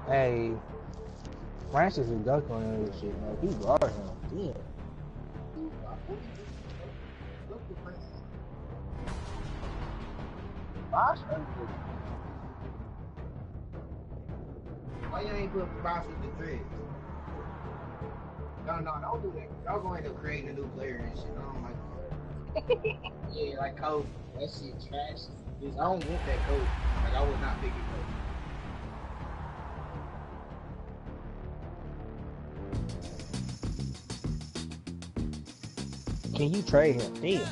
Hey, Francis is ducking on this shit, man. He guard him. Damn. Why you ain't put Bosh with the dreads? No, don't do that. Y'all gonna end up creating a new player and shit. I don't like that. Yeah, like Kobe. That shit trash. I don't want that Kobe. Like, I would not pick it Kobe. Can you trade him? Damn.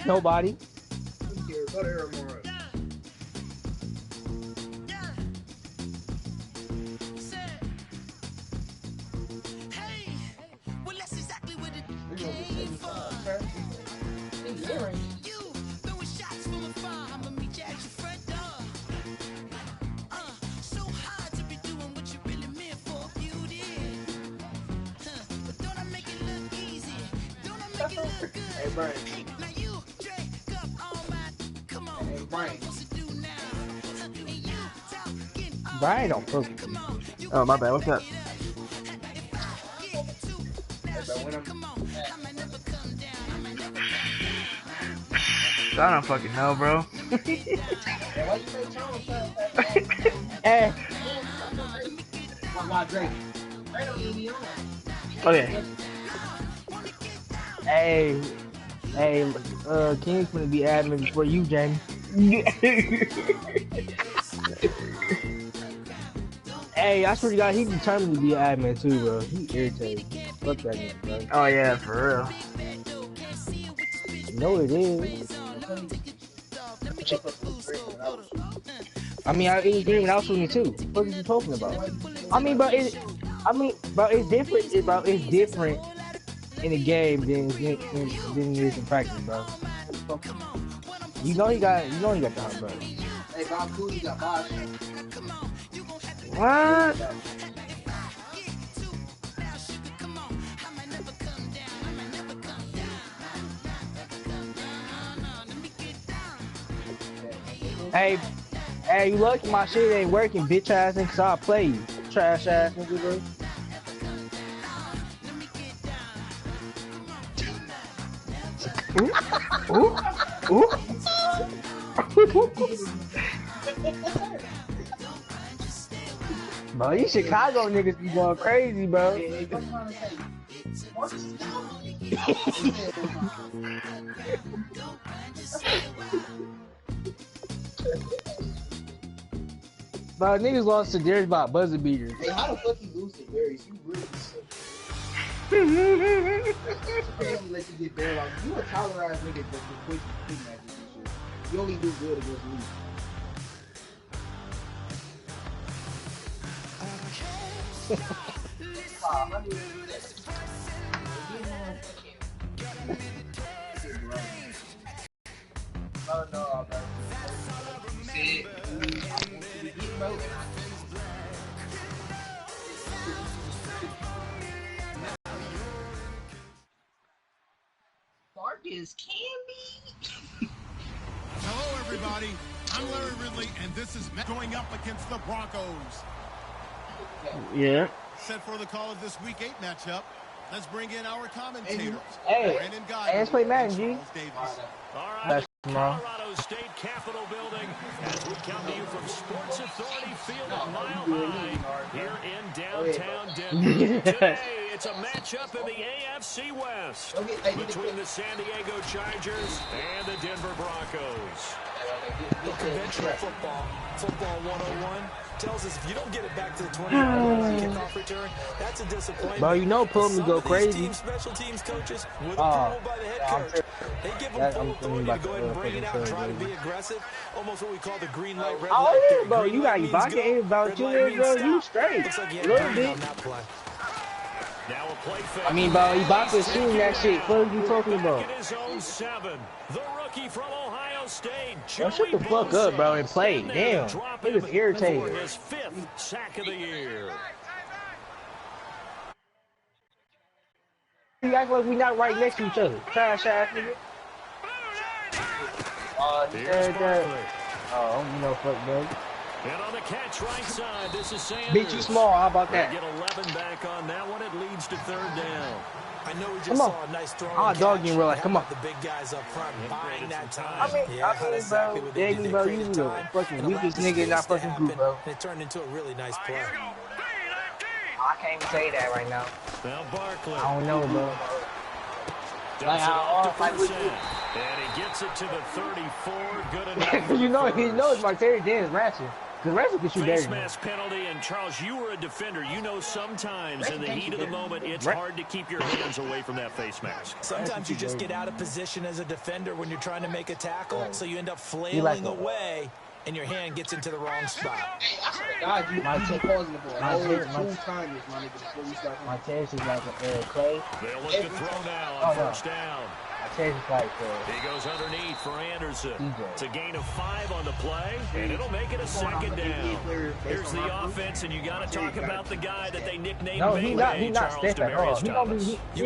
Nobody. Go to Aramora. Hey, Brian. Hey, Brian. Brian don't cook. Oh, my bad. What's up? I don't fucking know, bro. Hey. Okay. Hey, King's gonna be admin before you, Jamie. Hey, I swear to God, he determined to be an admin too, bro. He irritated. Fuck that nigga, bro. Oh yeah, for real. No, it is. I mean, I was agreeing without shooting too. What are you talking about? I mean, but it's different. It's different in the game than it is in practice, bro. You know he got the hot, bro. Hey, Bob Cooley got Bosh. What? Hey, you lucky my shit ain't working, bitch ass nigga, 'cause I'll play you. Trash ass nigga, bro. Ooh. Bro, you Chicago niggas be going crazy, bro. Bro, niggas lost to Darius by buzzer beaters. Hey, how the fuck you lose to Darius? You really suck. Can't let you get there. Like, you a tolerized nigga that can quit matches and shit. You only do good against me. No, bro. You said, I want you to get bro. Marcus Camby. Hello, everybody. I'm Larry Ridley, and this is going up against the Broncos. Yeah. Set for the call of this Week 8 matchup. Let's bring in our commentators. Hey, Brandon let's play Madden, G. All right, Colorado State Capitol Building, as we come to you from Sports Authority Field at Mile High here in downtown Denver. Today, it's a matchup in the AFC West between the San Diego Chargers and the Denver Broncos. Conventional football 101 tells us if you don't get it back to the 20-yard line kickoff return, that's a disappointment. Bro, you know pull me go crazy. Special teams coaches with approval by the head coach. They give them full authority to go ahead and bring it out and try to be aggressive. Almost what we call the green light, red light. Oh yeah, bro, you got Ibaka about you there, bro. You straight. Looks like he had Little green bit. on that play. Now a play fake. I mean, bro, Ibaka's shooting that shit. What are you talking about? His own 7. The rookie from Ohio State. Bro, shut the fuck up, bro, and play. Damn. Niggas irritated. His 5th sack of the year. You act like we not right next to each other. Trash ass nigga. Here's Barkley. Oh, you know, fuck, bro. And on the catch right side, this is Sanders. Bitch, you small. How about They that? get 11 back on that one. It leads to third down. I know we just saw a nice throw. Dog in real life. Come on. The big guys up front buying that time. I mean, exactly bro, what they did. bro, you the fucking weakest nigga in that fucking group, bro. And it turned into a really nice play. I can't even say that right now. Now Barkley. I don't know, bro. Like how and he gets it to the 34. Good enough. you know it's my Terry Dance Ratchet. Because Ratchet can shoot better. Face mask penalty, and Charles, you were a defender. You know sometimes in the heat of the moment, it's hard to keep your hands away from that face mask. Sometimes you just get out of position as a defender when you're trying to make a tackle, so you end up flailing away, and your hand gets into the wrong spot. Hey, I swear to God, you might take pausing the ball. My chest is like a clay. They'll look to throw now on first down. My chest is like he goes underneath for Anderson. It's a gain of 5 on the play, and it'll make it a second down. Here's the offense, and you got to talk about the guy that they nicknamed he not Steph at all. He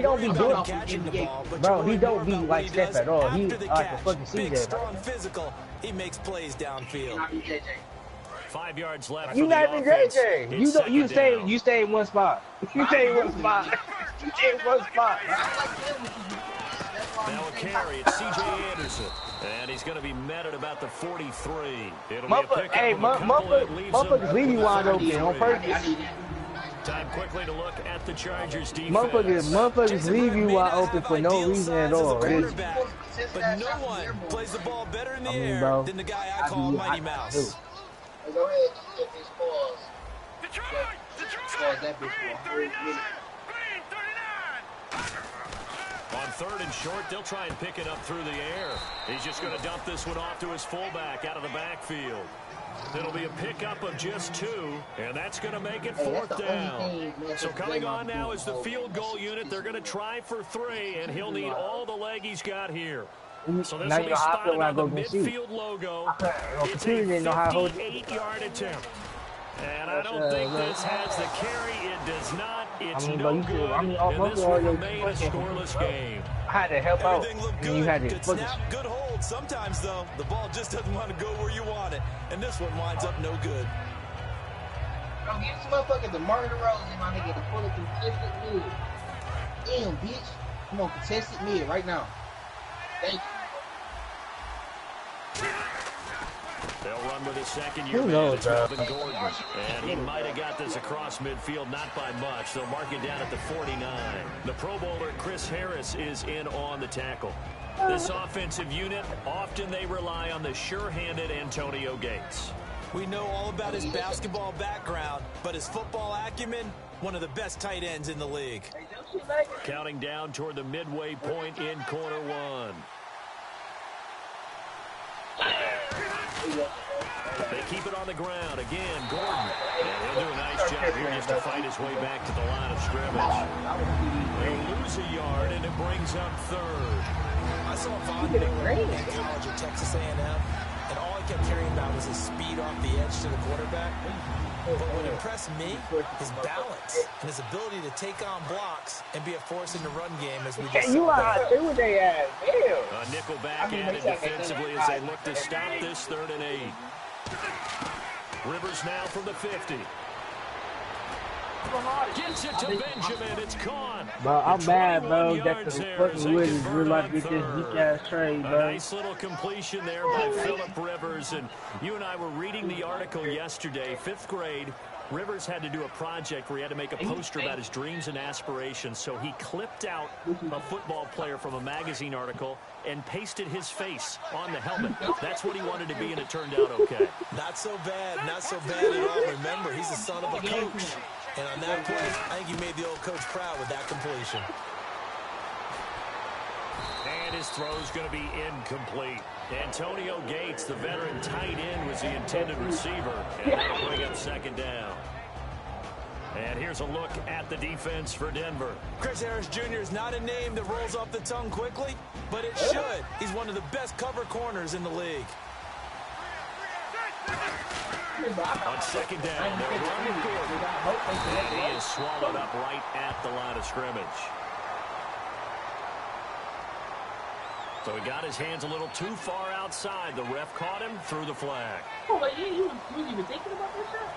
don't be doing catching the ball, bro. He don't be like Steph at all. He like a fucking big, CJ. strong, physical. He makes plays downfield. 5 yards left. You not even JJ. You stay in one spot. You stay in one spot. You stay in one spot. Now a carry, it's C.J. Anderson, and he's going to be met at about the 43. It'll be a pickup of a couple that leaves motherfuckers leave you wide open on purpose. Time quickly to look at the Chargers defense. Motherfuckers leave you wide open for no reason at all. But no one plays the ball better in the air than the guy I call Mighty Mouse. Go ahead, get these balls. Detroit! That bitch ball. On third and short, they'll try and pick it up through the air. He's just going to dump this one off to his fullback out of the backfield. It'll be a pickup of just 2, and that's going to make it 4th down. So coming on now is the field goal unit. They're going to try for 3, and he'll need all the leg he's got here. So this will be spotted on the midfield logo. It's a 58-yard attempt. And I don't think this has the carry. It does not. It's no good. And this will remain a scoreless game. I had to help out. And you had to good snap, good hold. Sometimes, though, the ball just doesn't want to go where you want it. And this one winds up no good. I'm getting some motherfuckers to Martin DeRozan, my nigga, to pull a contested mid. Damn, bitch. Come on, contested mid right now. Thank you. They'll run with his second-year man, it's Melvin Gordon. And he might have got this across midfield, not by much. They'll mark it down at the 49. The Pro Bowler, Chris Harris, is in on the tackle. This offensive unit, often they rely on the sure-handed Antonio Gates. We know all about his basketball background, but his football acumen, one of the best tight ends in the league. Counting down toward the midway point in quarter 1. They keep it on the ground. Again, Gordon. And he'll do a nice job here just to fight his way back to the line of scrimmage. They lose a yard, and it brings up 3rd. I saw Von Miller in college at Texas A&M, and all I kept hearing about was his speed off the edge to the quarterback. But what impressed me, his balance and his ability to take on blocks and be a force in the run game as we just you are do what they ask. A nickel back added defensively as they look to stop this 3rd and 8. Rivers now from the 50. Gets it to Benjamin. It's gone. Bro, I'm mad, bro. That's the fucking Wizards real life get this weak ass trade, bro. A nice little completion there by Phillip Rivers. And you and I were reading the article yesterday, 5th grade. Rivers had to do a project where he had to make a poster about his dreams and aspirations. So he clipped out a football player from a magazine article and pasted his face on the helmet. That's what he wanted to be, and it turned out okay. Not so bad at all. Remember, he's the son of a coach. And on that play, I think you made the old coach proud with that completion. And his throw's going to be incomplete. Antonio Gates, the veteran tight end, was the intended receiver. And that'll bring up 2nd down. And here's a look at the defense for Denver. Chris Harris Jr. is not a name that rolls off the tongue quickly, but it should. He's one of the best cover corners in the league. On 2nd down, they're running Gordon. And he is swallowed up right at the line of scrimmage. So he got his hands a little too far out outside. The ref caught him, threw the flag. Oh, but yeah, you was even thinking about this shot?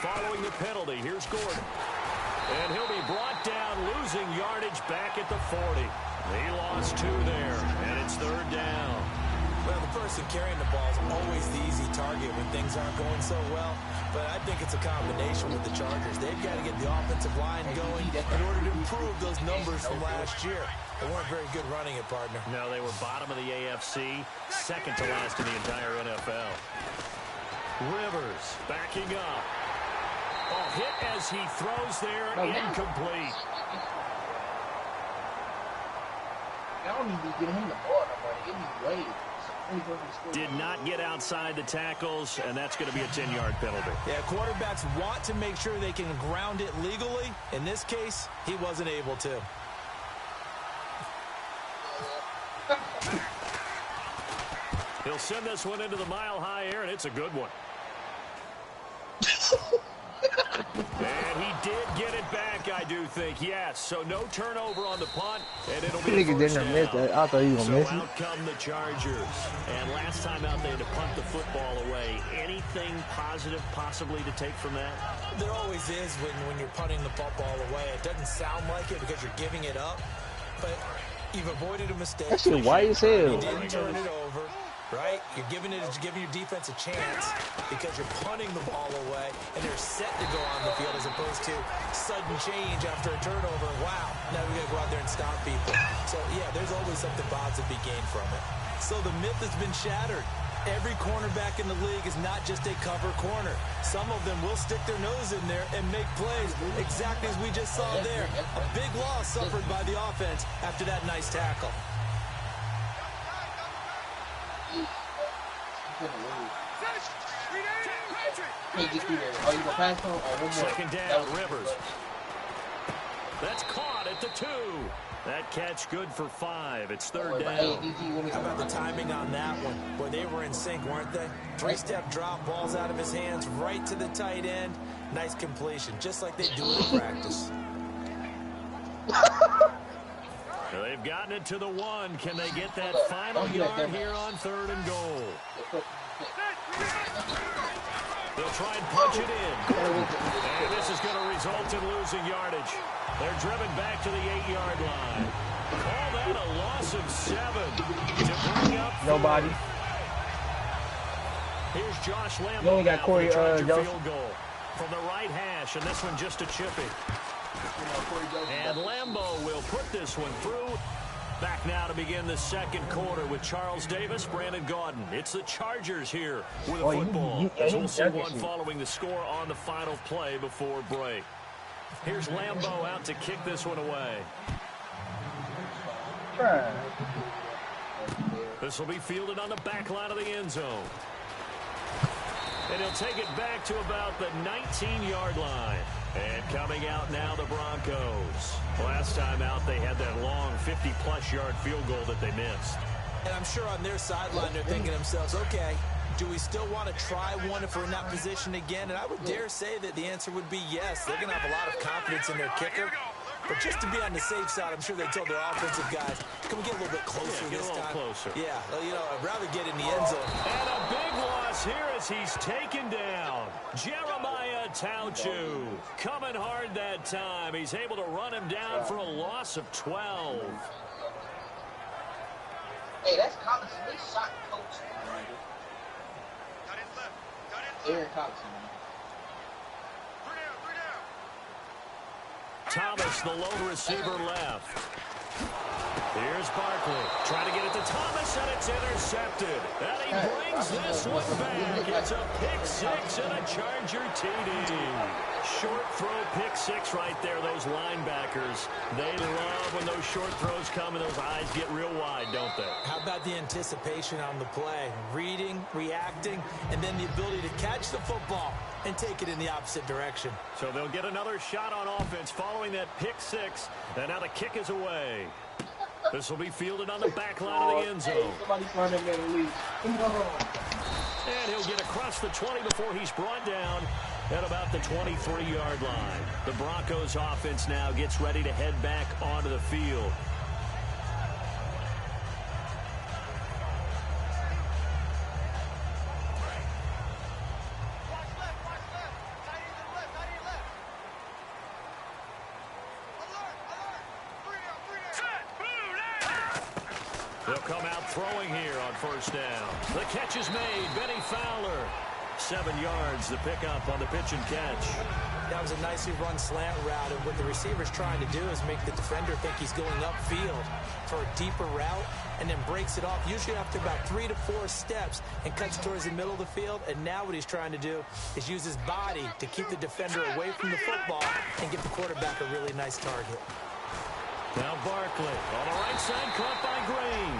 Following the penalty, here's Gordon. And he'll be brought down, losing yardage back at the 40. He lost 2 there, and it's 3rd down. Well, the person carrying the ball is always the easy target when things aren't going so well. But I think it's a combination with the Chargers. They've got to get the offensive line going in order to improve those numbers from last year. They weren't very good running it, partner. No, they were bottom of the AFC, second to last in the entire NFL. Rivers backing up. Oh, hit as he throws there, incomplete. I don't need to get him the ball no more. Give me way. Did not get outside the tackles, and that's going to be a 10-yard penalty. Yeah, quarterbacks want to make sure they can ground it legally. In this case, he wasn't able to. He'll send this one into the mile-high air, and it's a good one. And he did get it back, I do think. Yes, so no turnover on the punt, and it'll be nigga didn't miss that. I thought he was gonna miss it. So out come the Chargers. And last time out, they had to punt the football away. Anything positive possibly to take from that? There always is when you're punting the football away. It doesn't sound like it because you're giving it up, but you've avoided a mistake. That shit white as hell. You didn't turn it over. Right? You're giving your defense a chance because you're punting the ball away and they're set to go on the field as opposed to sudden change after a turnover. Wow, now we got to go out there and stop people. So, yeah, there's always something positive to be gained from it. So the myth has been shattered. Every cornerback in the league is not just a cover corner. Some of them will stick their nose in there and make plays, exactly as we just saw there. A big loss suffered by the offense after that nice tackle. Second down, Rivers. That's caught at the 2. That catch good for 5. It's 3rd down. How about the timing on that one? Boy, they were in sync, weren't they? 3-step drop, balls out of his hands, right to the tight end. Nice completion, just like they do in practice. They've gotten it to the 1. Can they get that final yard here on 3rd and goal? They'll try and punch it in. And this is going to result in losing yardage. They're driven back to the 8-yard line. Call that a loss of 7 to bring up Nobody. Here's Josh Lambo. You only got Corey field Johnson. goal from the right hash, and this one just a chippy. And Lambo will put this one through. Back now to begin the second quarter with Charles Davis, Brandon Gaudin. It's the Chargers here with a football. As we'll see one following the score on the final play before break. Here's Lambo out to kick this one away. This will be fielded on the back line of the end zone. And he'll take it back to about the 19-yard line. And coming out now, the Broncos. Last time out, they had that long 50-plus yard field goal that they missed. And I'm sure on their sideline, they're thinking to themselves, okay, do we still want to try one if we're in that position again? And I would dare say that the answer would be yes. They're going to have a lot of confidence in their kicker. But just to be on the safe side, I'm sure they told their offensive guys, can we get a little bit closer this time? Closer. Yeah, you know, I'd rather get in the end zone. And a big loss here as he's taken down. Jeremiah Tauchu coming hard that time. He's able to run him down for a loss of 12. Hey, that's Collison. They shot coach. Aaron Collison. Thomas, the lone receiver left. Here's Barkley. Trying to get it to Thomas, and it's intercepted. And he brings this one back. It's a pick 6 and a Charger TD. Short throw pick 6 right there. Those linebackers, they love when those short throws come and those eyes get real wide, don't they? How about the anticipation on the play? Reading, reacting, and then the ability to catch the football. and take it in the opposite direction. So they'll get another shot on offense following that pick six. And now the kick is away. This will be fielded on the back line of the end zone. Somebody find that man to leave. And he'll get across the 20 before he's brought down at about the 23-yard line. The Broncos offense now gets ready to head back onto the field. They'll come out throwing here on first down. The catch is made. Benny Fowler. 7 yards, the pickup on the pitch and catch. That was a nicely run slant route, and what the receiver's trying to do is make the defender think he's going upfield for a deeper route, and then breaks it off, usually after about 3 to 4 steps, and cuts towards the middle of the field. And now what he's trying to do is use his body to keep the defender away from the football and give the quarterback a really nice target. Now Barkley on the right side, caught by Green.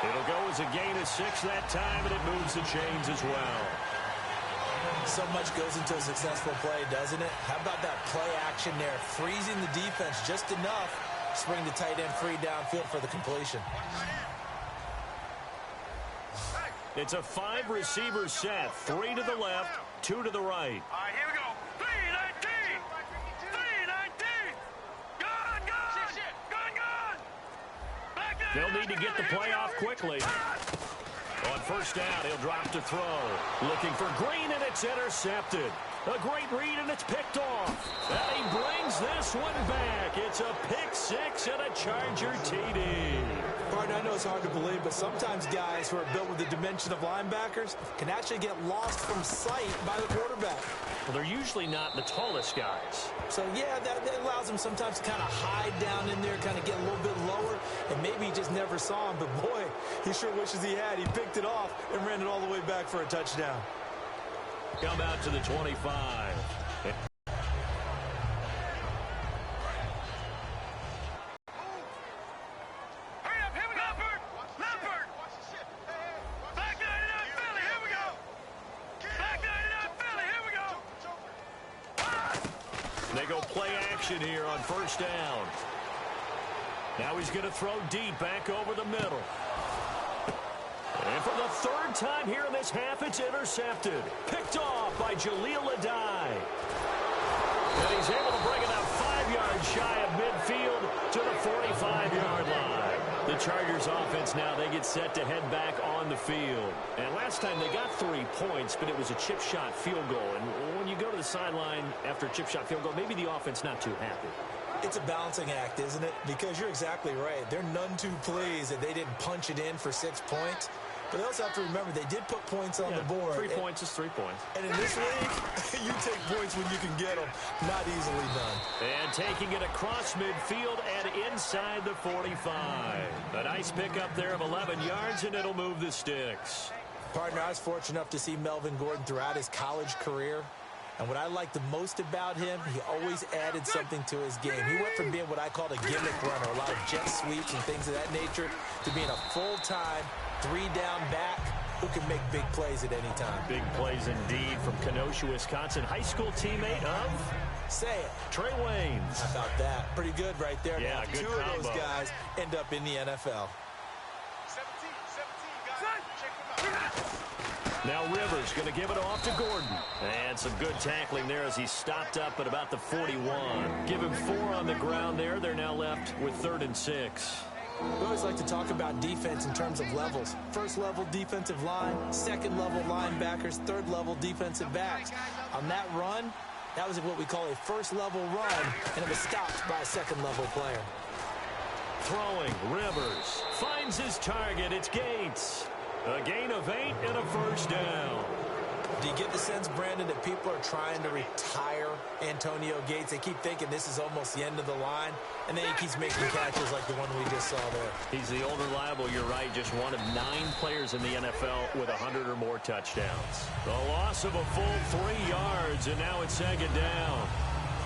It'll go as a gain of 6 that time, and it moves the chains as well. So much goes into a successful play, doesn't it? How about that play action there, freezing the defense just enough to spring the tight end free downfield for the completion. It's a 5-receiver set, 3 to the left, 2 to the right. All right, here we go. 319! 319! Gone! Gone! Back there! They'll need to get the play off quickly. On first down, he'll drop to throw. Looking for Green, and it's intercepted. A great read, and it's picked off. And he brings this one back. It's a pick 6 and a Charger TD. Partner, I know it's hard to believe, but sometimes guys who are built with the dimension of linebackers can actually get lost from sight by the quarterback. Well, they're usually not the tallest guys. So, yeah, that allows him sometimes to kind of hide down in there, kind of get a little bit lower, and maybe he just never saw him. But, boy, he sure wishes he had. He picked it off and ran it all the way back for a touchdown. Come out to the 25. They go play action here on first down. Now he's going to throw deep back over the middle. And for the 3rd time here in this half, it's intercepted. Picked off by Jaleel Adai. And he's able to bring it out 5 yards shy of midfield to the 45-yard line. The Chargers offense now, they get set to head back on the field. And last time they got 3 points, but it was a chip shot field goal. And when you go to the sideline after a chip shot field goal, maybe the offense not too happy. It's a balancing act, isn't it? Because you're exactly right. They're none too pleased that they didn't punch it in for 6 points. But they also have to remember they did put points on the board. 3 points is 3 points. And in this league, you take points when you can get them. Not easily done. And taking it across midfield and inside the 45. A nice pickup there of 11 yards, and it'll move the sticks. Partner, I was fortunate enough to see Melvin Gordon throughout his college career. And what I liked the most about him, he always added something to his game. He went from being what I called a gimmick runner, a lot of jet sweeps and things of that nature, to being a full-time, 3-down back who can make big plays at any time. Big plays indeed from Kenosha, Wisconsin. High school teammate of? Say it. Trey Waynes. How about that? Pretty good right there. Yeah, now, good 2 combo. of those guys end up in the NFL. 17, guys. Check him out. Now Rivers going to give it off to Gordon. And some good tackling there as he stopped up at about the 41. Give him 4 on the ground there. They're now left with 3rd and 6. We always like to talk about defense in terms of levels. 1st level defensive line, 2nd level linebackers, 3rd level defensive backs. On that run, that was what we call a 1st level run, and it was stopped by a 2nd level player. Throwing, Rivers finds his target. It's Gates. A gain of 8 and a 1st down. Do you get the sense, Brandon, that people are trying to retire Antonio Gates? They keep thinking this is almost the end of the line, and then he keeps making catches like the one we just saw there. He's the old reliable, you're right, just one of 9 players in the NFL with 100 or more touchdowns. The loss of a full 3 yards, and now it's 2nd down.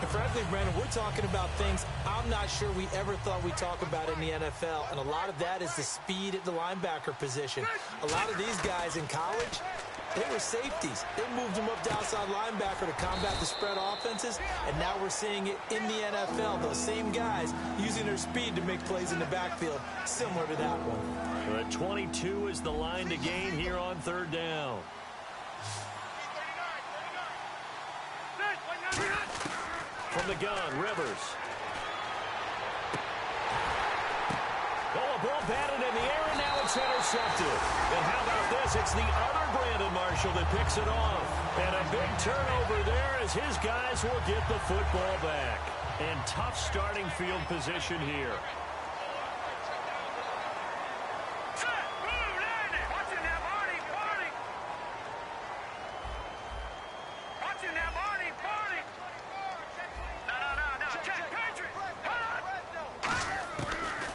And frankly, Brandon, we're talking about things I'm not sure we ever thought we'd talk about in the NFL, and a lot of that is the speed at the linebacker position. A lot of these guys in college, They were safeties. They moved them up to outside linebacker to combat the spread offenses, and now we're seeing it in the NFL. Those same guys using their speed to make plays in the backfield, similar to that one. But 22 is the line to gain here on third down. From the gun, Rivers. Oh, a ball batted in the air, and now it's intercepted. And how about this? It's the other Brandon Marshall that picks it off. And a big turnover there as his guys will get the football back. And tough starting field position here.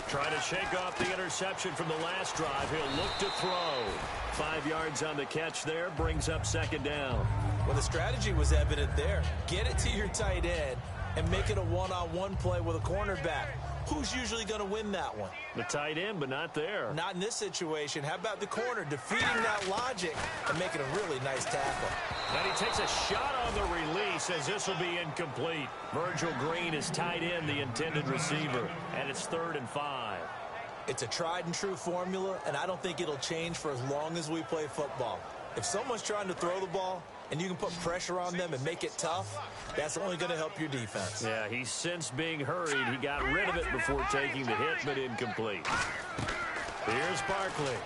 Trying to shake off the interception from the last drive. He'll look to throw. 5 yards on the catch there. Brings up second down. Well, the strategy was evident there. Get it to your tight end and make it a one-on-one play with a cornerback. Who's usually going to win that one? The tight end, but not there. Not in this situation. How about the corner defeating that logic and making a really nice tackle? And he takes a shot on the release as this will be incomplete. Virgil Green is tied in, the intended receiver, and it's 3rd and 5. It's a tried-and-true formula, and I don't think it'll change for as long as we play football. If someone's trying to throw the ball and you can put pressure on them and make it tough, that's only going to help your defense. Yeah, he's since being hurried. He got rid of it before taking the hit, but incomplete. Here's Barkley.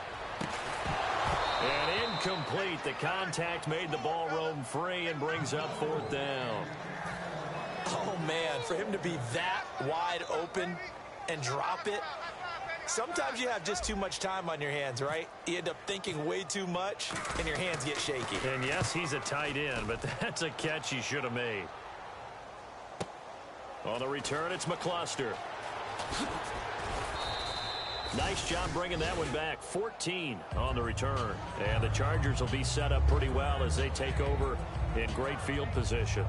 And incomplete. The contact made the ball roam free and brings up 4th down. Oh, man, for him to be that wide open and drop it, sometimes you have just too much time on your hands, right? You end up thinking way too much, and your hands get shaky. And yes, he's a tight end, but that's a catch he should have made. On the return, it's McCluster. Nice job bringing that one back. 14 on the return. And the Chargers will be set up pretty well as they take over in great field position.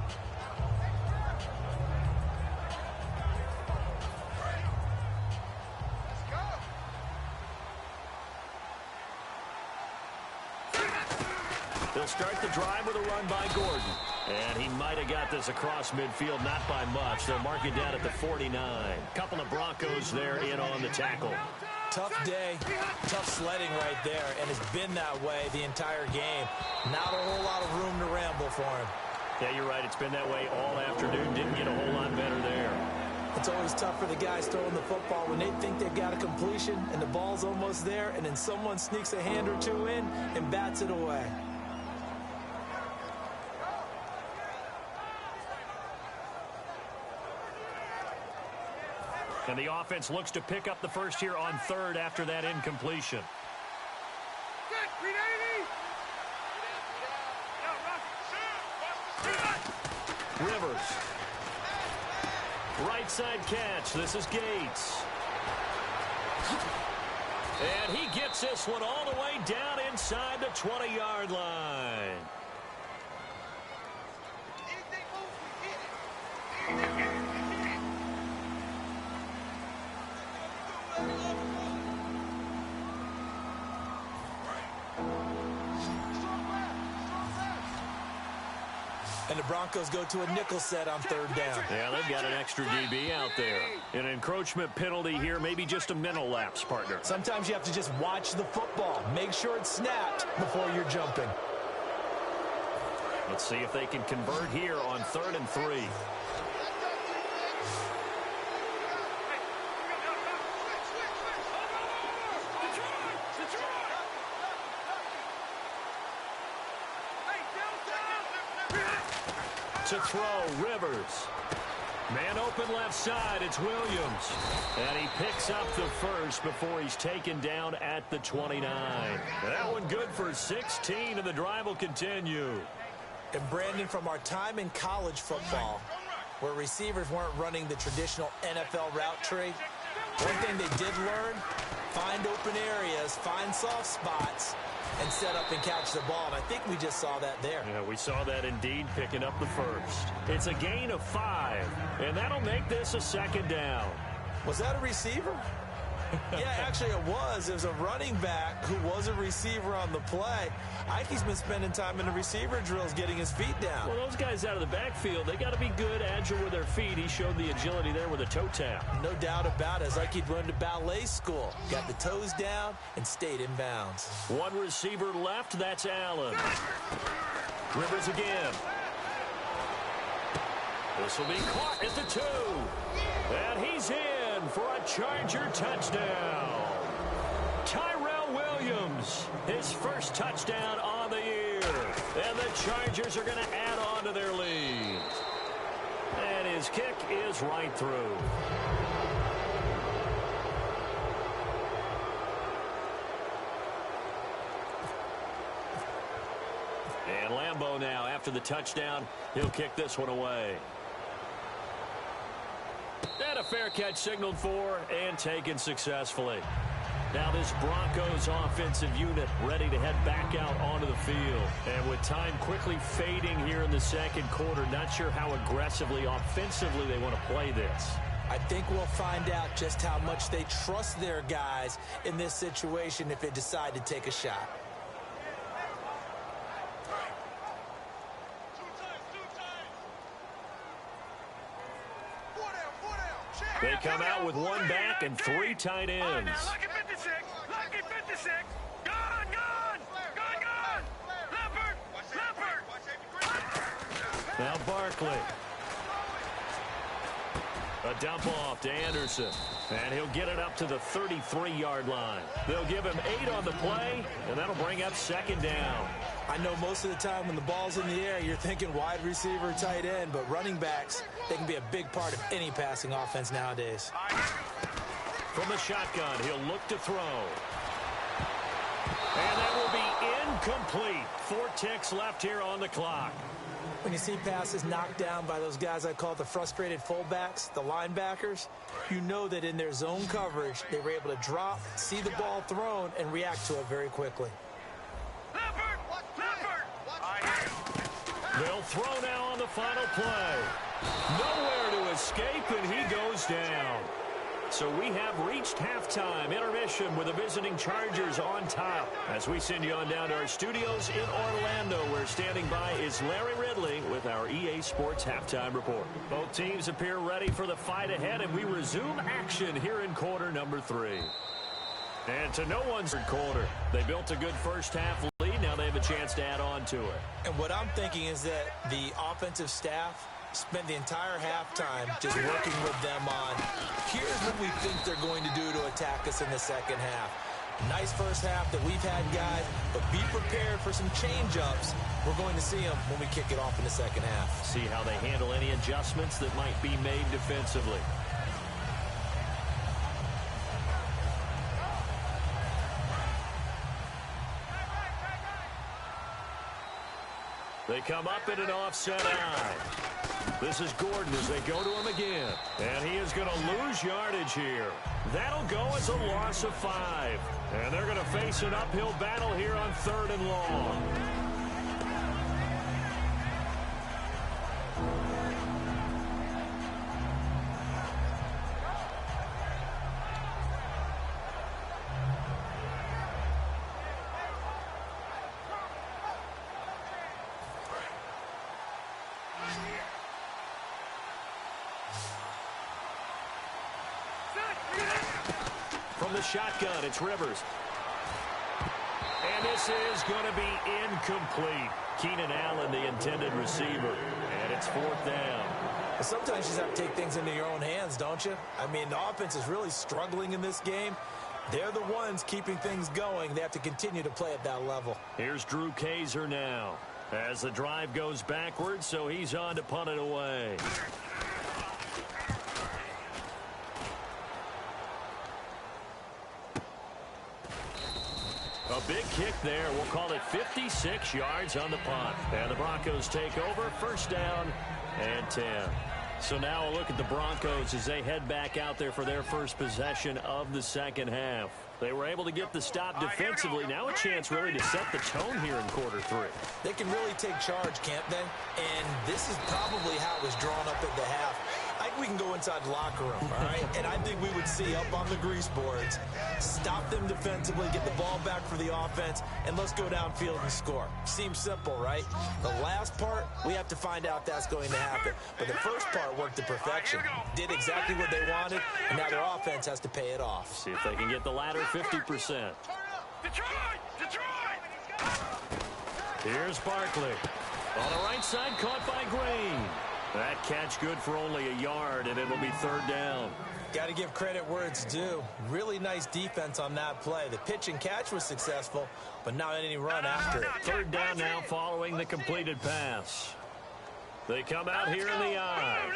They'll start the drive with a run by Gordon. And he might have got this across midfield, not by much. They'll mark it down at the 49. Couple of Broncos there in on the tackle. Tough day, tough sledding right there, and it's been that way the entire game. Not a whole lot of room to ramble for him. Yeah, you're right. It's been that way all afternoon. Didn't get a whole lot better there. It's always tough for the guys throwing the football when they think they've got a completion and the ball's almost there, and then someone sneaks a hand or two in and bats it away. And the offense looks to pick up the first here on 3rd after that incompletion. Rivers. Right side catch. This is Gates. And he gets this one all the way down inside the 20-yard line. And the Broncos go to a nickel set on 3rd down. Yeah, they've got an extra DB out there. An encroachment penalty here, maybe just a mental lapse, partner. Sometimes you have to just watch the football. Make sure it's snapped before you're jumping. Let's see if they can convert here on 3rd and 3. To throw, Rivers. Man open left side, it's Williams. And he picks up the first before he's taken down at the 29. That one good for 16, and the drive will continue. And Brandon, from our time in college football, where receivers weren't running the traditional NFL route tree, one thing they did learn, find open areas, find soft spots, and set up and catch the ball. And I think we just saw that there. Yeah, we saw that indeed, picking up the first. It's a gain of 5, and that'll make this a 2nd down. Was that a receiver? Yeah, actually it was. It was a running back who was a receiver on the play. Ikey's been spending time in the receiver drills getting his feet down. Well, those guys out of the backfield, they got to be good, agile with their feet. He showed the agility there with a toe tap. No doubt about it. It's like he'd run to ballet school. Got the toes down and stayed in bounds. One receiver left. That's Allen. Rivers again. This will be caught at the 2. And he's in for a Charger touchdown. Tyrell Williams, his first touchdown on the year. And the Chargers are going to add on to their lead. And his kick is right through. And Lambeau now, after the touchdown, he'll kick this one away. And a fair catch signaled for and taken successfully. Now this Broncos offensive unit ready to head back out onto the field. And with time quickly fading here in the second quarter, not sure how aggressively, offensively they want to play this. I think we'll find out just how much they trust their guys in this situation if they decide to take a shot. They come out with one back and 3 tight ends. Lucky 56. Lucky 56. Gone. Leopard. Now Barkley. A dump off to Anderson. And he'll get it up to the 33-yard line. They'll give him 8 on the play, and that'll bring up second down. I know most of the time when the ball's in the air, you're thinking wide receiver, tight end, but running backs, they can be a big part of any passing offense nowadays. From the shotgun, he'll look to throw. And that will be incomplete. 4 ticks left here on the clock. When you see passes knocked down by those guys I call the frustrated fullbacks, the linebackers, you know that in their zone coverage, they were able to drop, see the ball thrown, and react to it very quickly. They'll throw now on the final play. Nowhere to escape, and he goes down. So we have reached halftime intermission with the visiting Chargers on top. As we send you on down to our studios in Orlando, where standing by is Larry Ridley with our EA Sports Halftime Report. Both teams appear ready for the fight ahead, and we resume action here in quarter number 3. And to no one's quarter, they built a good first half lead. Now they have a chance to add on to it. And what I'm thinking is that the offensive staff spent the entire halftime just working with them on, here's what we think they're going to do to attack us in the second half. Nice first half that we've had, guys, but be prepared for some change-ups. We're going to see them when we kick it off in the second half. See how they handle any adjustments that might be made defensively. They come up in an offset eye. This is Gordon as they go to him again. And he is going to lose yardage here. That'll go as a loss of 5. And they're going to face an uphill battle here on 3rd and long. From the shotgun, it's Rivers. And this is going to be incomplete. Keenan Allen, the intended receiver. And it's 4th down. Sometimes you just have to take things into your own hands, don't you? I mean, the offense is really struggling in this game. They're the ones keeping things going. They have to continue to play at that level. Here's Drew Kaiser now. As the drive goes backwards, so he's on to punt it away. A big kick there. We'll call it 56 yards on the punt. And the Broncos take over. 1st down and 10. So now a look at the Broncos as they head back out there for their first possession of the second half. They were able to get the stop defensively. Now a chance really to set the tone here in quarter 3. They can really take charge, can't they? And this is probably how it was drawn up at the half. I think we can go inside the locker room, all right? And I think we would see up on the grease boards, stop them defensively, get the ball back for the offense, and let's go downfield and score. Seems simple, right? The last part, we have to find out if that's going to happen. But the first part worked to perfection. Did exactly what they wanted, and now their offense has to pay it off. See if they can get the latter 50%. Here's Barkley. On the right side, caught by Green. That catch good for only a yard, and it'll be 3rd down. Got to give credit where it's due. Really nice defense on that play. The pitch and catch was successful, but not any run after it. 3rd down now following the completed pass. They come out here in the eye.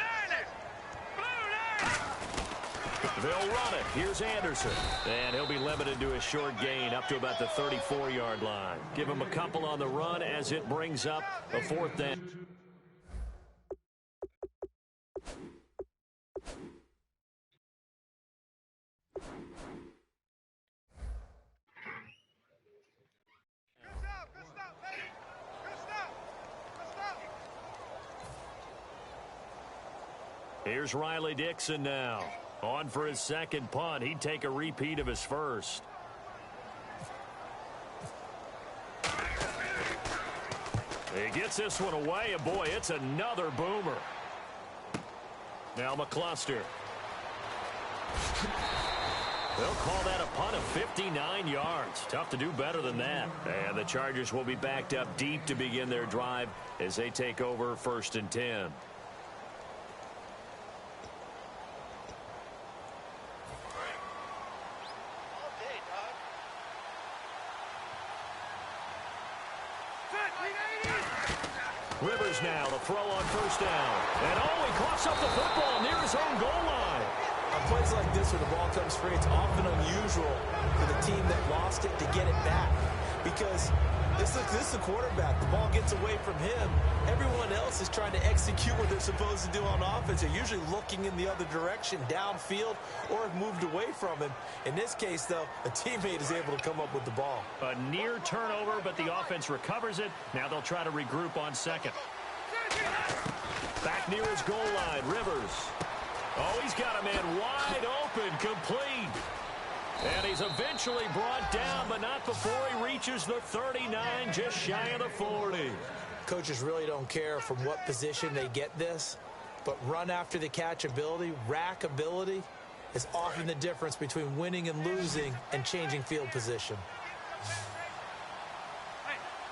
They'll run it. Here's Anderson. And he'll be limited to a short gain up to about the 34-yard line. Give him a couple on the run as it brings up a 4th down. Here's Riley Dixon now. On for his 2nd punt. He'd take a repeat of his first. He gets this one away, and boy, it's another boomer. Now McCluster. They'll call that a punt of 59 yards. Tough to do better than that. And the Chargers will be backed up deep to begin their drive as they take over 1st and 10. Rivers now, the throw on 1st down. And he coughs up the football near his own goal line. On plays like this where the ball comes free, it's often unusual for the team that lost it to get it back. Because this is the quarterback. The ball gets away from him. Everyone else is trying to execute what they're supposed to do on offense. They're usually looking in the other direction, downfield, or have moved away from him. In this case, though, a teammate is able to come up with the ball. A near turnover, but the offense recovers it. Now they'll try to regroup on 2nd. Back near his goal line, Rivers. Oh, he's got a man wide open, complete. And he's eventually brought down, but not before he reaches the 39, just shy of the 40. Coaches really don't care from what position they get this, but run after the catch ability, rack ability, is often the difference between winning and losing and changing field position.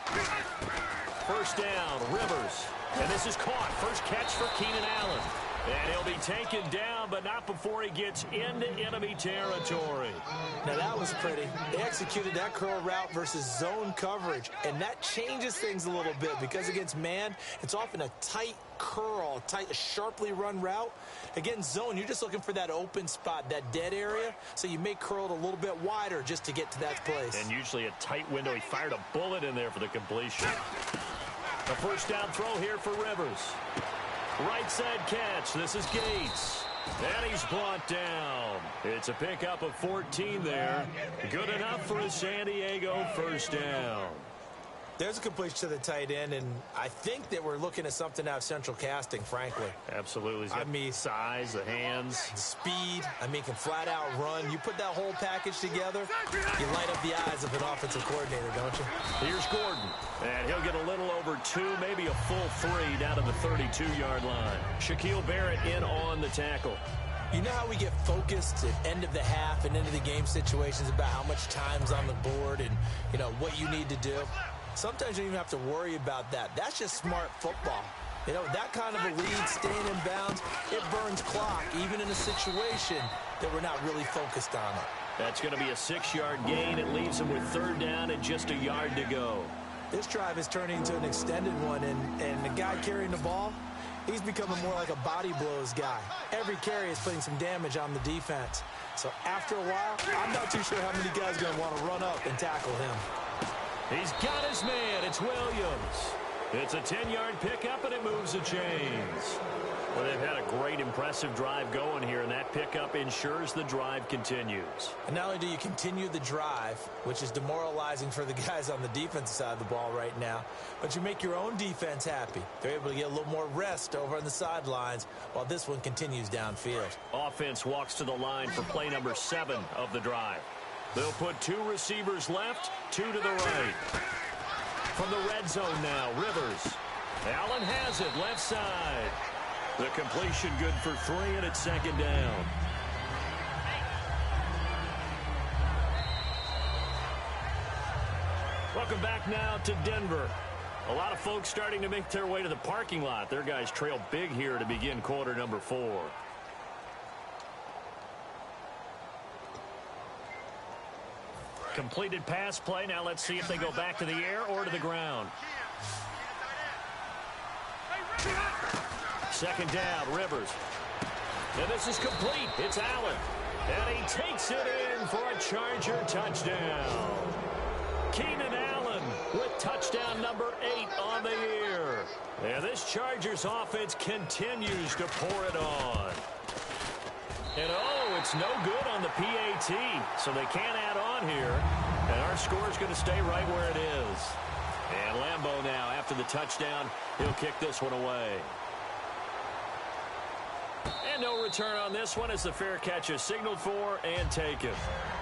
1st down, Rivers. And this is caught. First catch for Keenan Allen. And he'll be taken down, but not before he gets into enemy territory. Now, that was pretty. They executed that curl route versus zone coverage, and that changes things a little bit because against man, it's often a tight curl, a sharply run route. Against zone, you're just looking for that open spot, that dead area, so you may curl it a little bit wider just to get to that place. And usually a tight window. He fired a bullet in there for the completion. A 1st down throw here for Rivers. Right side catch. This is Gates. And he's brought down. It's a pickup of 14 there. Good enough for a San Diego 1st down. There's a completion to the tight end, and I think that we're looking at something out of central casting, frankly. Absolutely. I mean, size, the hands. Speed. I mean, can flat out run. You put that whole package together, you light up the eyes of an offensive coordinator, don't you? Here's Gordon. And he'll get a little over 2, maybe a full 3 down to the 32-yard line. Shaquille Barrett in on the tackle. You know how we get focused at end of the half and end of the game situations about how much time's on the board and, you know, what you need to do? Sometimes you don't even have to worry about that. That's just smart football. You know, that kind of a lead, staying in bounds, it burns clock, even in a situation that we're not really focused on it. That's going to be a 6-yard gain. It leaves them with 3rd down and just a yard to go. This drive is turning into an extended one, and the guy carrying the ball, he's becoming more like a body blows guy. Every carry is putting some damage on the defense. So after a while, I'm not too sure how many guys are going to want to run up and tackle him. He's got his man. It's Williams. It's a 10-yard pickup, and it moves the chains. Well, they've had a great, impressive drive going here, and that pickup ensures the drive continues. And not only do you continue the drive, which is demoralizing for the guys on the defensive side of the ball right now, but you make your own defense happy. They're able to get a little more rest over on the sidelines while this one continues downfield. Offense walks to the line for play number 7 of the drive. They'll put 2 receivers left, 2 to the right. From the red zone now, Rivers. Allen has it, left side. The completion good for 3, and it's second down. Welcome back now to Denver. A lot of folks starting to make their way to the parking lot. Their guys trail big here to begin quarter number 4. Completed pass play. Now let's see if they go back to the air or to the ground. Second down, Rivers. And this is complete. It's Allen. And he takes it in for a Charger touchdown. Keenan Allen with touchdown number 8 on the year. And this Chargers offense continues to pour it on. And oh, it's no good on the PAT. So they can't add on here. And our score is going to stay right where it is. And Lambeau now, after the touchdown, he'll kick this one away. And no return on this one as the fair catch is signaled for and taken.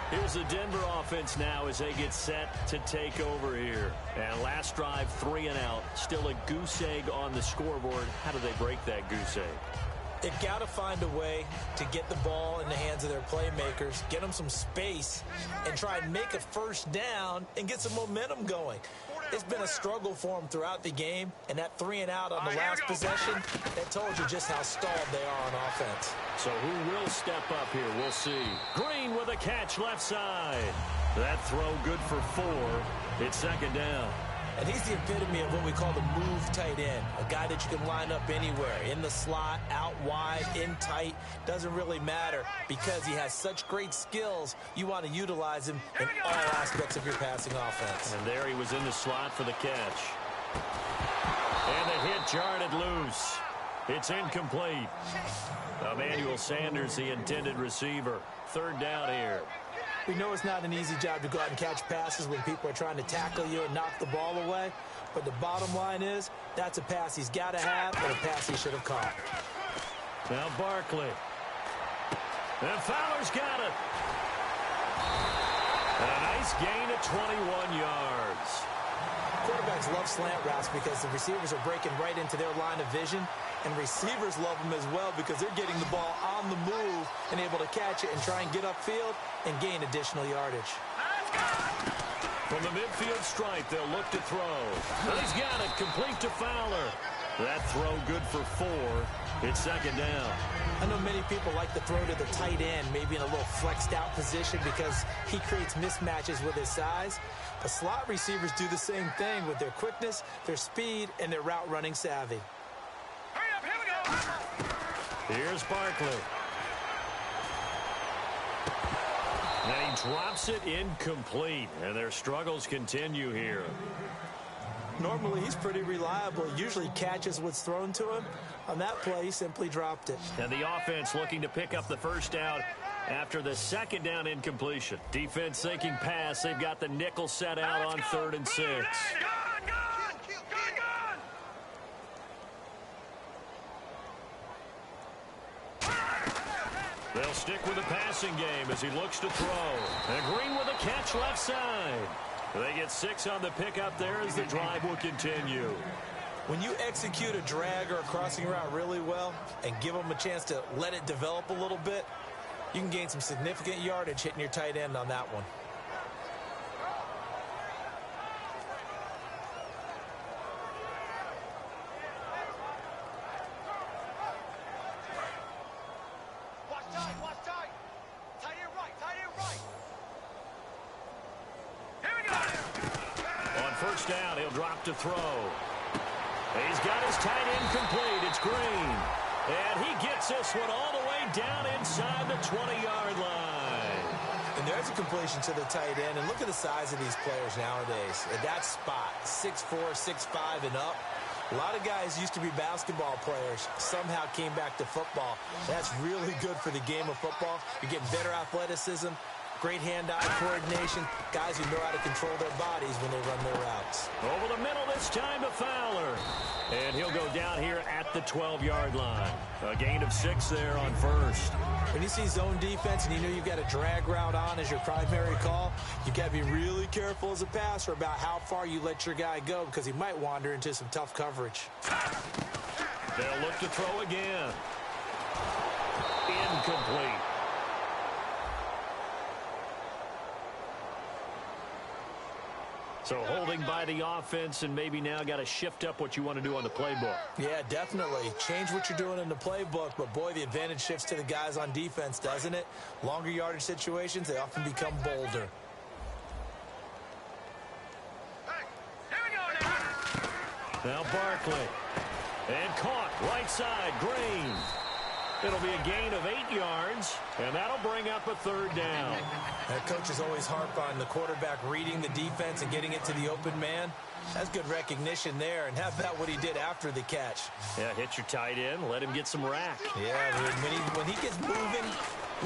Here's the Denver offense now as they get set to take over here. And last drive, 3 and out. Still a goose egg on the scoreboard. How do they break that goose egg? They've got to find a way to get the ball in the hands of their playmakers, get them some space, and try and make a first down and get some momentum going. It's been a struggle for them throughout the game, and that 3 and out on the last possession, that told you just how stalled they are on offense. So who will step up here? We'll see. Green with a catch left side. That throw good for 4. It's second down. And he's the epitome of what we call the move tight end, a guy that you can line up anywhere, in the slot, out wide, in tight, doesn't really matter because he has such great skills. You want to utilize him in all aspects of your passing offense. And there he was in the slot for the catch. And the hit jarred it loose. It's incomplete. Emmanuel Sanders, the intended receiver. Third down here. We know it's not an easy job to go out and catch passes when people are trying to tackle you and knock the ball away. But the bottom line is, that's a pass he's got to have and a pass he should have caught. Now Barkley. And Fowler's got it. A nice gain of 21 yards. Quarterbacks love slant routes because the receivers are breaking right into their line of vision. And receivers love them as well because they're getting the ball on the move and able to catch it and try and get upfield and gain additional yardage. From the midfield stripe, they'll look to throw. And he's got it, complete to Fowler. That throw good for 4. It's second down. I know many people like to throw to the tight end, maybe in a little flexed out position because he creates mismatches with his size. But slot receivers do the same thing with their quickness, their speed, and their route running savvy. Here's Barkley. And he drops it incomplete. And their struggles continue here. Normally, he's pretty reliable. Usually catches what's thrown to him. On that play, he simply dropped it. And the offense looking to pick up the first down after the second down incompletion. Defense thinking pass. They've got the nickel set out on 3rd and 6. They'll stick with the passing game as he looks to throw. And Green with a catch left side. They get 6 on the pickup there as the drive will continue. When you execute a drag or a crossing route really well and give them a chance to let it develop a little bit, you can gain some significant yardage hitting your tight end on that one. First down, he'll drop to throw. He's got his tight end complete. It's Green. And he gets this one all the way down inside the 20-yard line. And there's a completion to the tight end. And look at the size of these players nowadays. At that spot, 6'4", 6'5", and up. A lot of guys used to be basketball players, somehow came back to football. That's really good for the game of football. You're getting better athleticism, great hand-eye coordination, guys who know how to control their bodies when they run their routes. Over the middle this time to Fowler. And he'll go down here at the 12-yard line. A gain of 6 there on first. When you see zone defense and you know you've got a drag route on as your primary call, you've got to be really careful as a passer about how far you let your guy go because he might wander into some tough coverage. They'll look to throw again. Incomplete. So holding by the offense, and maybe now got to shift up what you want to do on the playbook. Yeah, definitely. Change what you're doing in the playbook, but boy, the advantage shifts to the guys on defense, doesn't it? Longer yardage situations, they often become bolder. Now Barkley. And caught right side, Green. It'll be a gain of 8 yards, and that'll bring up a 3rd down. Coaches always harp on the quarterback reading the defense and getting it to the open man. That's good recognition there, and how about what he did after the catch? Yeah, hit your tight end, let him get some rack. Yeah, when he gets moving,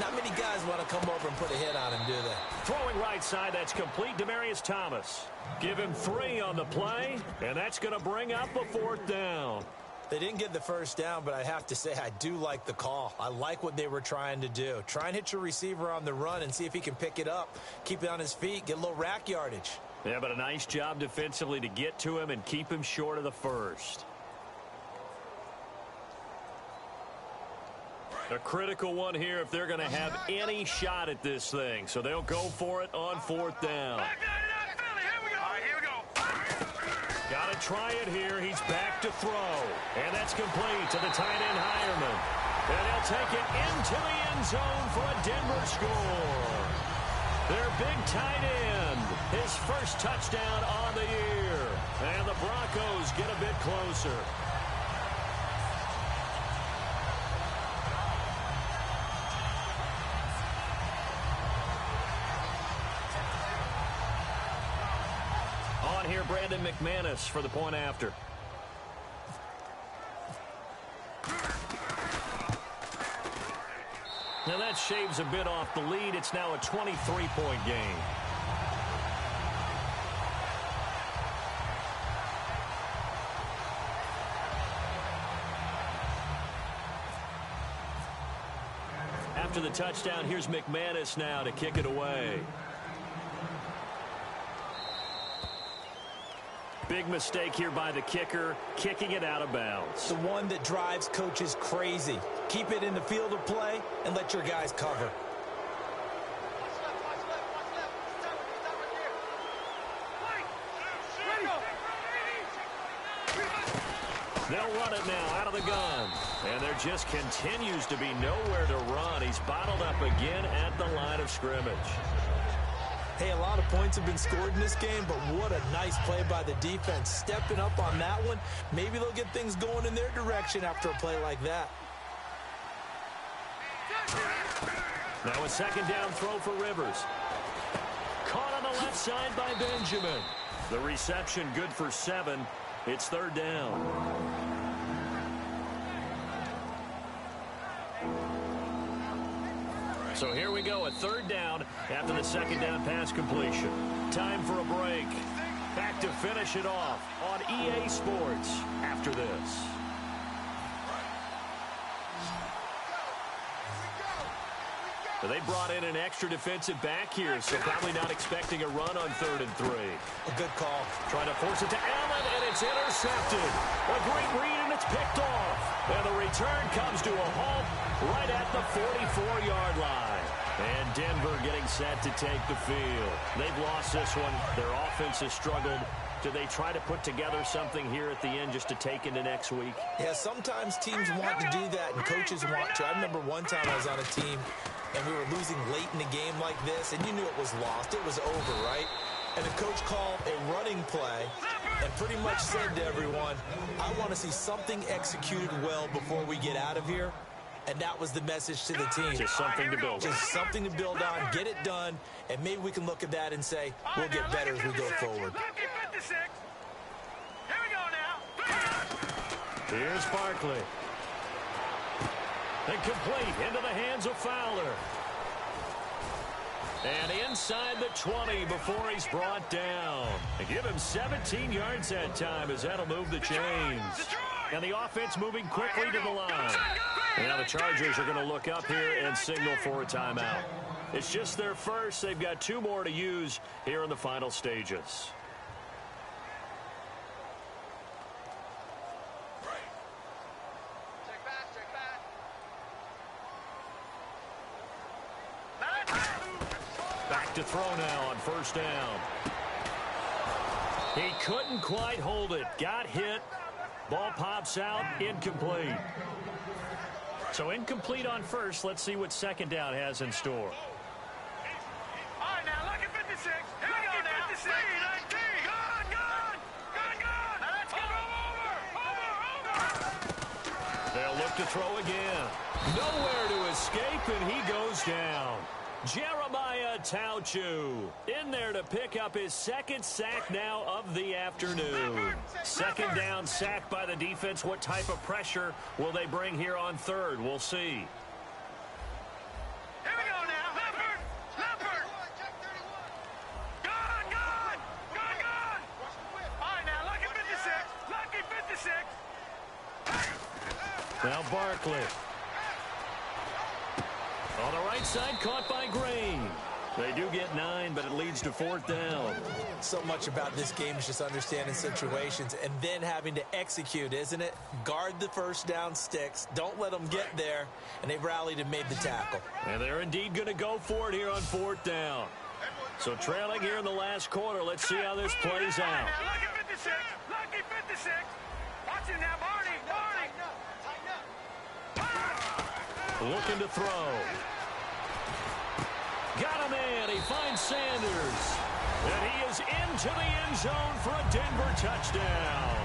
not many guys want to come over and put a hit on him, do they? Throwing right side, that's complete. Demaryius Thomas. Give him 3 on the play, and that's going to bring up a 4th down. They didn't get the first down, but I have to say I do like the call. I like what they were trying to do. Try and hit your receiver on the run and see if he can pick it up. Keep it on his feet, get a little rack yardage. Yeah, but a nice job defensively to get to him and keep him short of the first. A critical one here if they're going to have any shot at this thing. So they'll go for it on 4th down. Got to try it here. He's back to throw. And that's complete to the tight end, Hireman. And he'll take it into the end zone for a Denver score. Their big tight end, his first touchdown on the year. And the Broncos get a bit closer. On here, Brandon McManus for the point after. Now that shaves a bit off the lead. It's now a 23-point game. After the touchdown, here's McManus now to kick it away. Big mistake here by the kicker, kicking it out of bounds. The one that drives coaches crazy. Keep it in the field of play and let your guys cover. They'll run it now out of the gun. And there just continues to be nowhere to run. He's bottled up again at the line of scrimmage. Hey, a lot of points have been scored in this game, but what a nice play by the defense. Stepping up on that one, maybe they'll get things going in their direction after a play like that. Now a 2nd down throw for Rivers. Caught on the left side by Benjamin. The reception good for 7. It's 3rd down. So here we go, a 3rd down after the 2nd down pass completion. Time for a break. Back to finish it off on EA Sports after this. So they brought in an extra defensive back here, so probably not expecting a run on 3rd and 3. A good call. Trying to force it to Allen, and it's intercepted. A great read, and it's picked off. And the return comes to a halt right at the 44-yard line. And Denver getting set to take the field. They've lost this one. Their offense has struggled. Do they try to put together something here at the end just to take into next week? Yeah, sometimes teams want to do that, and coaches want to. I remember one time I was on a team, and we were losing late in the game like this, and you knew it was lost. It was over, right? And the coach called a running play and pretty much said to everyone, I want to see something executed well before we get out of here. And that was the message to the team. Just something to build on. Just something to build on, get it done, and maybe we can look at that and say, we'll get better as we go forward. Lucky 56. Here we go now. Here's Barkley. And complete into the hands of Fowler. And inside the 20 before he's brought down. And give him 17 yards that time as that'll move the chains. And the offense moving quickly to the line. And now the Chargers are going to look up here and signal for a timeout. It's just their first. They've got 2 more to use here in the final stages. Back to throw now on first down. He couldn't quite hold it. Got hit. Ball pops out. Incomplete. So incomplete on first. Let's see what second down has in store. All right, now, look at 56. Here we go now. 56. Gone. Let's go. Over. They'll look to throw again. Nowhere to escape, and he goes down. Jeremiah Tauchu in there to pick up his second sack now of the afternoon. Second down sack by the defense. What type of pressure will they bring here on third? We'll see. Here we go now. Leopard. Gone. All right, now, look at 56. Lucky 56. Now Barkley. On the right side, caught by Green. They do get 9, but it leads to 4th down. So much about this game is just understanding situations and then having to execute, isn't it? Guard the first down sticks. Don't let them get there. And they've rallied and made the tackle. And they're indeed going to go for it here on 4th down. So trailing here in the last quarter. Let's see how this plays out. Now, look at 56. Lucky 56. Watch him now, Barney. Looking to throw. Got him in. He finds Sanders. And he is into the end zone for a Denver touchdown.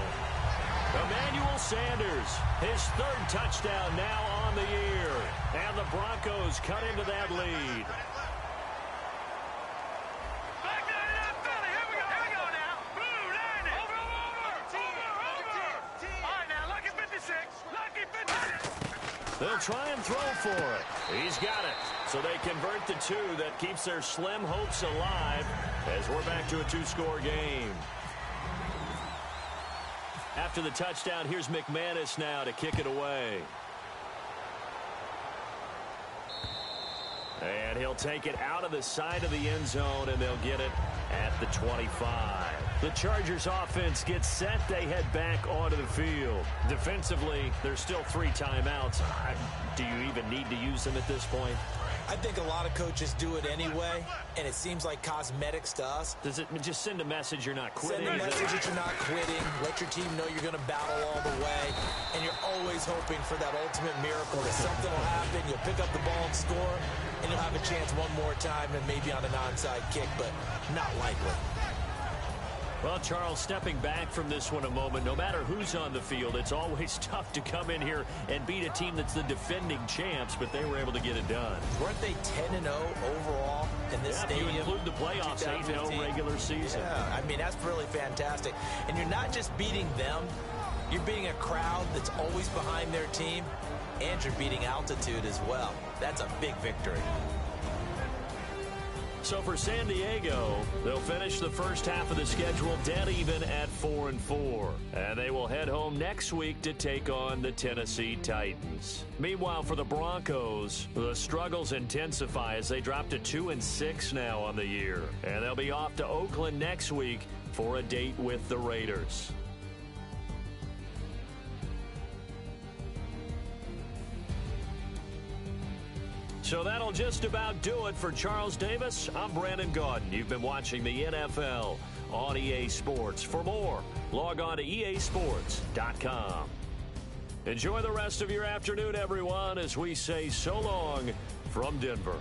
Emmanuel Sanders, his 3rd touchdown now on the year. And the Broncos cut into that lead. Back to that Philly. Here we go now. Blue landed. Over. All right, now, lucky 56. Lucky 56. They'll try and throw for it. He's got it. So they convert the 2. That keeps their slim hopes alive as we're back to a 2-score game. After the touchdown, here's McManus now to kick it away. And he'll take it out of the side of the end zone, and they'll get it at the 25. The Chargers offense gets set. They head back onto the field. Defensively, there's still 3 timeouts. Do you even need to use them at this point? I think a lot of coaches do it anyway, and it seems like cosmetics to us. Does it just send a message you're not quitting? Send a message that you're not quitting. Let your team know you're going to battle all the way, and you're always hoping for that ultimate miracle that something will happen. You'll pick up the ball and score, and you'll have a chance one more time and maybe on an onside kick, but not likely. Well, Charles, stepping back from this one a moment, no matter who's on the field, it's always tough to come in here and beat a team that's the defending champs, but they were able to get it done. Weren't they 10-0 overall in this stadium? If you include the playoffs, 8-0 regular season. Yeah, I mean, that's really fantastic. And you're not just beating them, you're beating a crowd that's always behind their team, and you're beating altitude as well. That's a big victory. So for San Diego, they'll finish the first half of the schedule dead even at 4-4. And they will head home next week to take on the Tennessee Titans. Meanwhile, for the Broncos, the struggles intensify as they drop to 2-6 now on the year. And they'll be off to Oakland next week for a date with the Raiders. So that'll just about do it for Charles Davis. I'm Brandon Gaudin. You've been watching the NFL on EA Sports. For more, log on to easports.com. Enjoy the rest of your afternoon, everyone, as we say so long from Denver.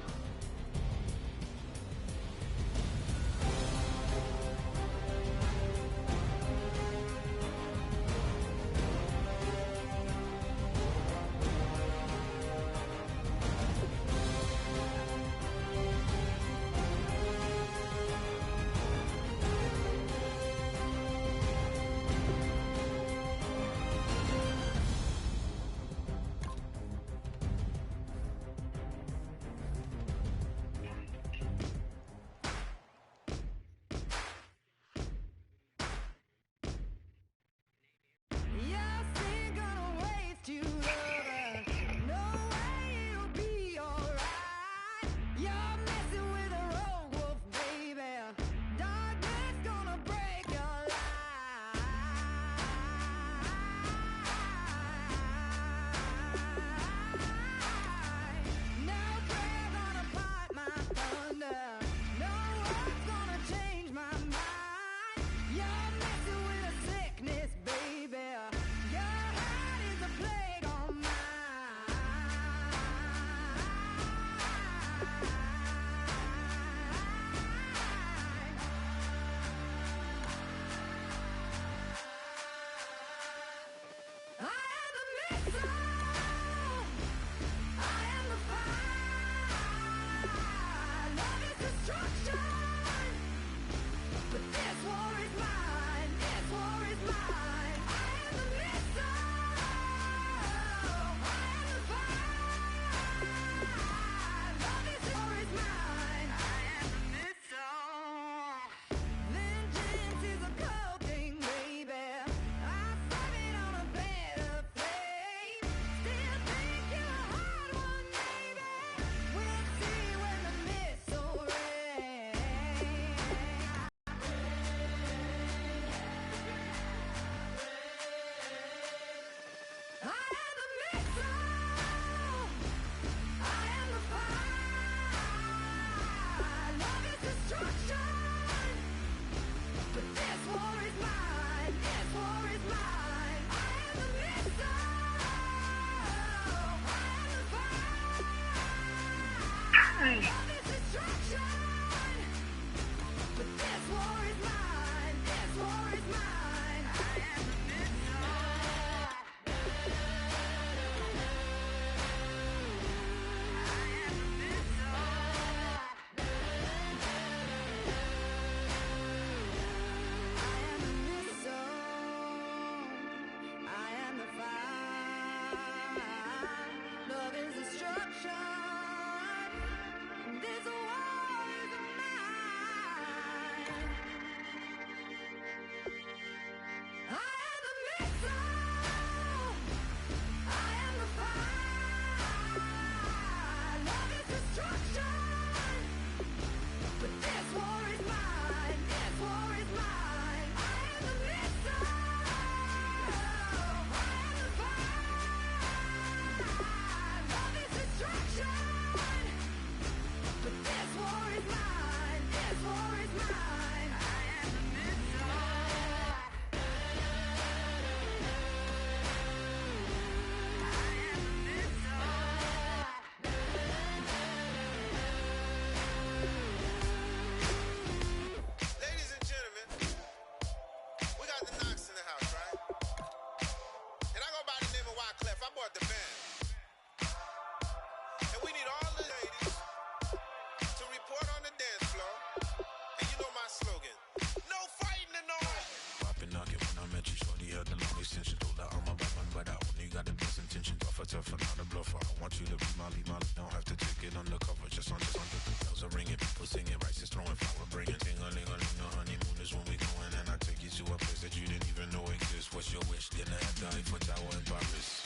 tough and not a bluffer. I want you to be Molly, don't have to take it undercover. Just under the bells are ringing, people singing, rice is throwing, flower bringing. Ting-a-ling-a-ling, the honeymoon is when we going, and I take you to a place that you didn't even know exists. What's your wish? Dinner at the Eiffel Tower in Paris.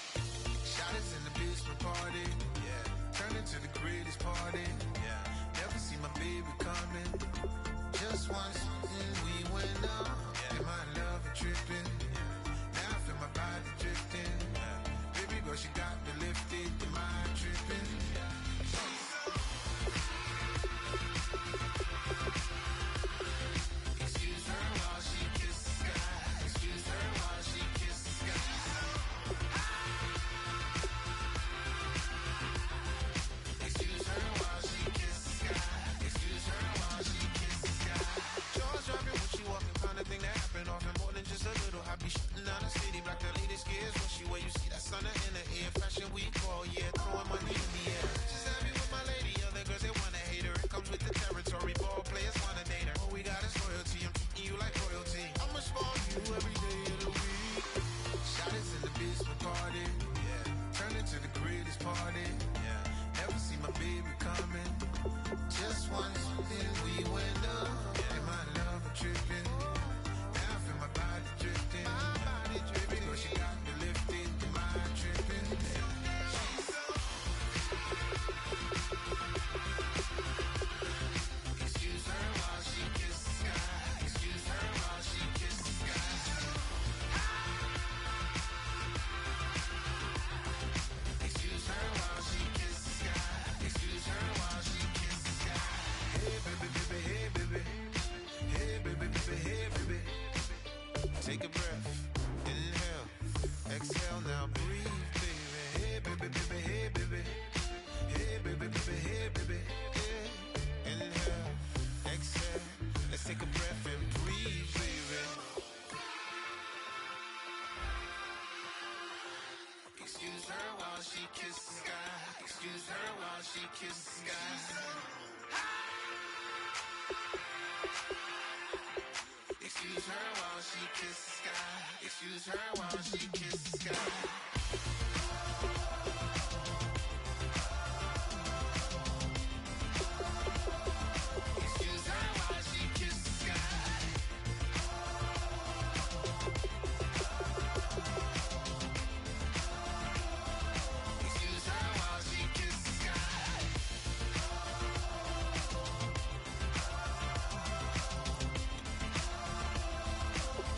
Shot us in the basement party, yeah. Turn into the greatest party, yeah. Never see my baby coming. Just once, we went up, yeah. And my love a tripping, yeah. Now I feel my body drifting, yeah. Baby girl, she got me lifted, the mind tripping, yeah. Excuse her while she kisses the sky. Excuse her while she kisses the sky. Excuse her while she kisses the sky. Excuse her while she kisses the sky. Jaws dropping when she walking, kind of thing that happen often. More than just a little happy shooting down the city. Black the latest gears when she wear. You see that sun in the air. Fashion week all year, throwing money in the air. She's happy with my lady. Other girls they wanna hate her. It comes with the territory. Ball players wanna date her. All we got is loyalty. I'm treating you like royalty. I'ma spoil you every day of the week. Shot us in the basement party, yeah. Turn into the greatest party, yeah. Never see my baby coming. Just once, then we went up, yeah. And my love a tripping. Now I feel my body drifting. My body dripping. Girl, she got me lifted. The mind tripping. She's so. Excuse her while she kisses the sky. Excuse her while she kisses the sky. Excuse her while she kisses the sky. Excuse her while she kisses the sky. Hey baby, baby, hey baby. Hey baby, baby, hey baby. Take a breath, inhale, exhale, now breathe, baby. Hey baby, baby, hey baby. Hey baby, baby, hey baby. Yeah. Inhale, exhale, let's take a breath and breathe, baby. Excuse her while she kisses the sky. Excuse her while she kisses the sky. Excuse her while she kisses the sky. Excuse her while she kisses the sky. Excuse her while she kisses the sky. Excuse her while she kisses the sky.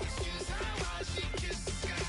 Excuse her while she kisses the sky.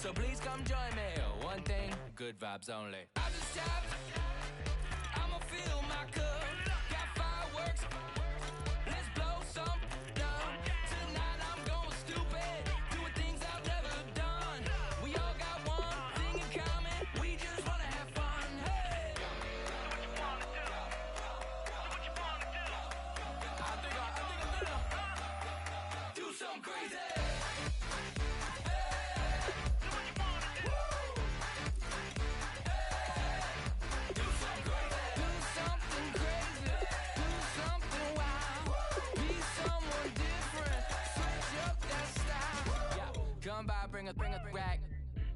So please come join me. One thing, good vibes only. I just tapped. I'ma fill my cup. Got fireworks. Let's blow some done. Tonight I'm going stupid. Doing things I've never done. We all got one thing in common. We just wanna have fun. Hey. I think I'm gonna do something crazy. Come by, bring a rack.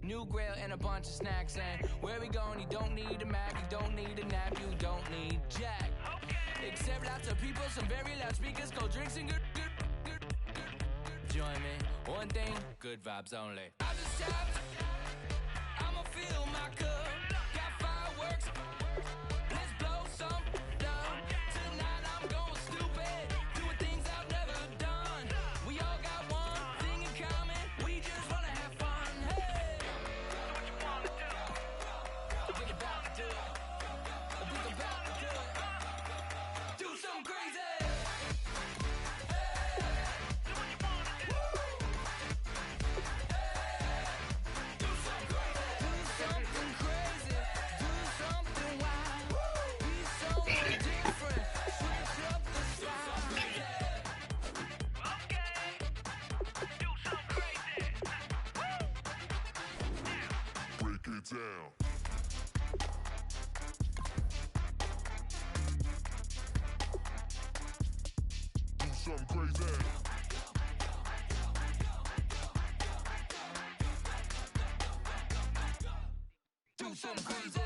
New grill and a bunch of snacks. And where we going, you don't need a map, you don't need a nap, you don't need jack. Except lots of people, some very loud speakers, cold drinks and good. Join me, one thing, good vibes only. I just tapped, I'ma fill my cup. Got fireworks, let's blow some done. Tonight I'm going stupid, doing things I've never done. We all got one thing in common, we just wanna have fun. Hey, I think about to do it. I think about to do it. Do something crazy. Down. Do something crazy. Do something crazy.